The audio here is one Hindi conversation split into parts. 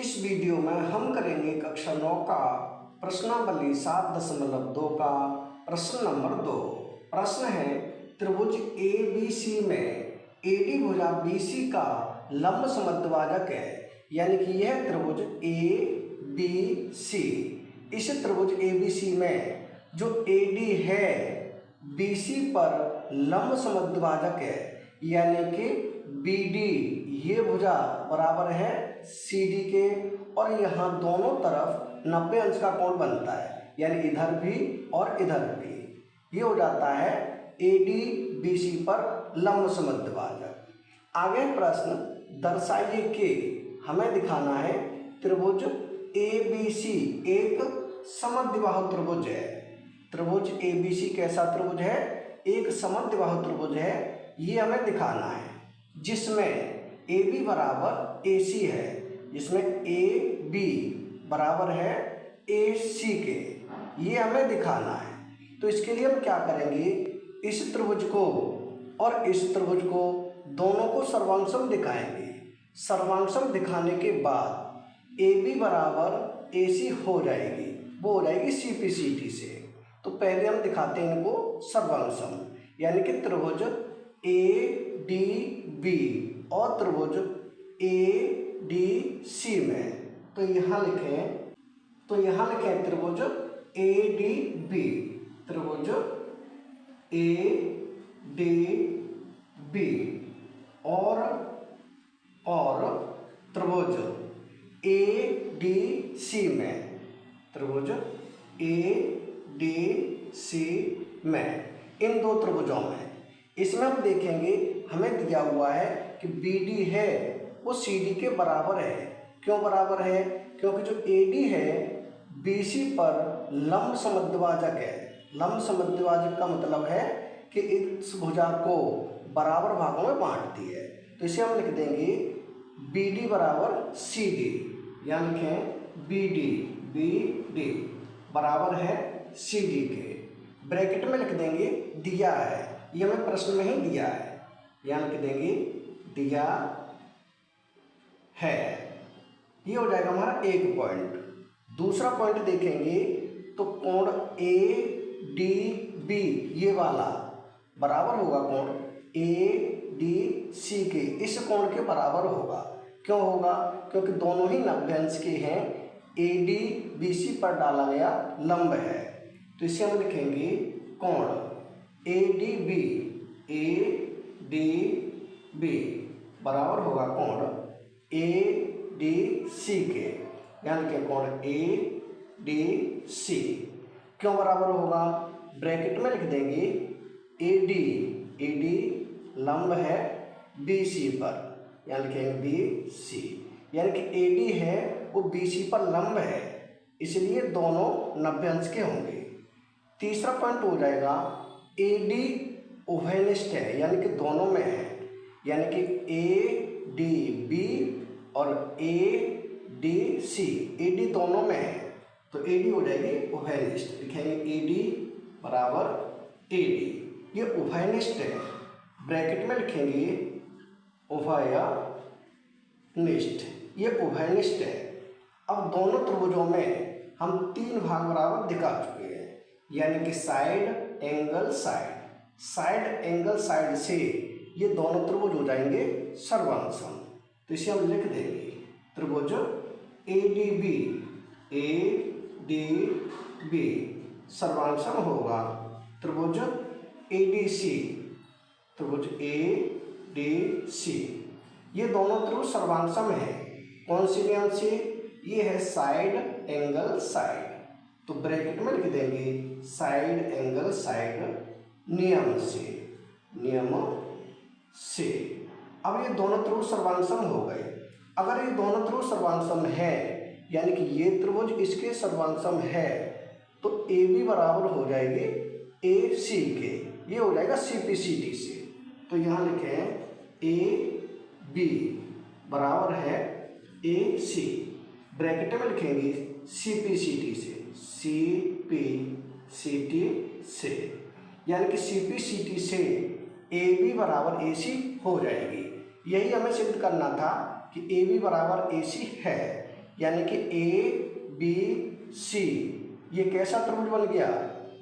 इस वीडियो में हम करेंगे कक्षा 9 का प्रश्नावली 7.2 का प्रश्न नंबर 2। प्रश्न है त्रिभुज ए बी सी में एडी भुजा बीसी का लंब समद्विभाजक है, यानी कि यह त्रिभुज ए बी सी। इस त्रिभुज ए बी सी में जो एडी है बीसी पर लंब समद्विभाजक है, यानी कि बीडी ये भुजा बराबर है सीडी के, और यहाँ दोनों तरफ 90 अंश का कोण बनता है, यानी इधर भी और इधर भी। ये हो जाता है एडी बीसी पर लंब समद्विभाजक। आगे प्रश्न दर्शाइए कि हमें दिखाना है त्रिभुज ए बी सी एक समद्विबाहु त्रिभुज है। त्रिभुज ए बी सी कैसा त्रिभुज है? एक समद्विबाहु त्रिभुज है। ये हमें दिखाना है जिसमें ए बी बराबर ए सी है, जिसमें ए बी बराबर है ए सी के। ये हमें दिखाना है। तो इसके लिए हम क्या करेंगे, इस त्रिभुज को और इस त्रिभुज को दोनों को सर्वांशम दिखाएंगे। सर्वांशम दिखाने के बाद ए बी बराबर ए सी हो जाएगी, वो हो जाएगी सी पी सी टी से। तो पहले हम दिखाते हैं इनको सर्वांशम, यानी कि त्रिभुज ए डी बी और त्रिभुज ए डी सी में। तो यहाँ लिखें त्रिभुज ए डी बी, त्रिभुज ए डी बी और त्रिभुज ए डी सी में, त्रिभुज ए डी सी में। इन दो त्रिभुजों में इसमें हम देखेंगे हमें दिया हुआ है कि BD है वो CD के बराबर है। क्यों बराबर है? क्योंकि जो AD है BC पर लंब समद्विभाजक है। लंब समद्विभाजक का मतलब है कि इस भुजा को बराबर भागों में बांटती है। तो इसे हम लिख देंगे BD बराबर CD, यानी लिखें BD बराबर है CD के। ब्रैकेट में लिख देंगे दिया है, ये हमें प्रश्न में ही दिया है, यहाँ लिख देंगे दिया है। ये हो जाएगा हमारा एक पॉइंट। दूसरा पॉइंट देखेंगे तो कोण ए डी बी ये वाला बराबर होगा कोण ए डी सी के, इस कोण के बराबर होगा। क्यों होगा? क्योंकि दोनों ही 90 अंश के हैं। ए डी बी सी पर डाला गया लंब है। तो इसे हम लिखेंगे कोण ए डी बी बराबर होगा कोण ए डी सी के, यानी कि कोण ए डी सी। क्यों बराबर होगा? ब्रैकेट में लिख देंगे ए डी लंब है बी सी पर, यानी लिखेंगे बी सी, यानी कि ए डी है वो बी सी पर लंब है, इसलिए दोनों 90 अंश के होंगे। तीसरा पॉइंट हो जाएगा ए डी उभयनिष्ठ है, यानी कि दोनों में है, यानी कि ए डी बी और A D C, A D दोनों में है। तो ए डी हो जाएगी उभयनिष्ठ, लिखेंगे ए डी बराबर ए डी, ये उभयनिष्ठ है। ब्रैकेट में लिखेंगे उभयनिष्ठ, ये उभयनिष्ठ है। अब दोनों त्रिभुजों में हम 3 भाग बराबर दिखा चुके हैं, यानी कि side angle side. Side angle side से ये दोनों त्रिभुज हो जाएंगे सर्वांशम। तो इसे हम लिख देंगे त्रिभुज ए डी बी सर्वांशम होगा त्रिभुज ए डी सी। ये दोनों त्रिभुज सर्वांशम है। कौन सी नियम से? ये है साइड एंगल साइड। तो ब्रैकेट में लिख देंगे साइड एंगल साइड नियम से। अब ये दोनों त्रिभुज सर्वांशम हो गए। अगर ये दोनों त्रिभुज सर्वांशम है, यानी कि ये त्रिभुज इसके सर्वांशम है, तो ए बी बराबर हो जाएगी ए सी के, ये हो जाएगा सी पी सी टी से। तो यहाँ लिखें ए बी बराबर है ए सी, ब्रैकेट में लिखेंगे सी पी सी टी से, यानी कि सी पी सी टी से ए बी बराबर ए सी हो जाएगी। यही हमें सिद्ध करना था कि ए बी बराबर ए सी है। यानी कि ए बी सी ये कैसा त्रिभुज बन गया,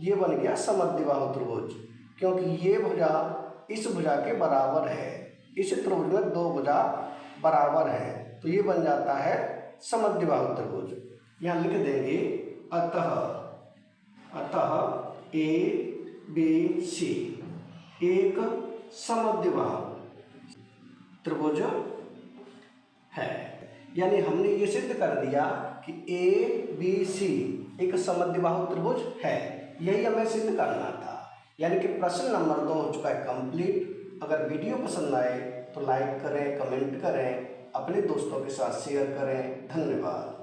ये बन गया समद्विबाहु त्रिभुज, क्योंकि ये भुजा इस भुजा के बराबर है। इस त्रिभुज में दो भुजा बराबर है तो ये बन जाता है समद्विबाहु त्रिभुज। यहाँ लिख देंगे अतः ए बी सी एक समद्विबाहु त्रिभुज है। यानी हमने ये सिद्ध कर दिया कि ए बी सी एक समद्विबाहु त्रिभुज है, यही हमें सिद्ध करना था। यानी कि प्रश्न नंबर 2 हो चुका है कंप्लीट। अगर वीडियो पसंद आए तो लाइक करें, कमेंट करें, अपने दोस्तों के साथ शेयर करें। धन्यवाद।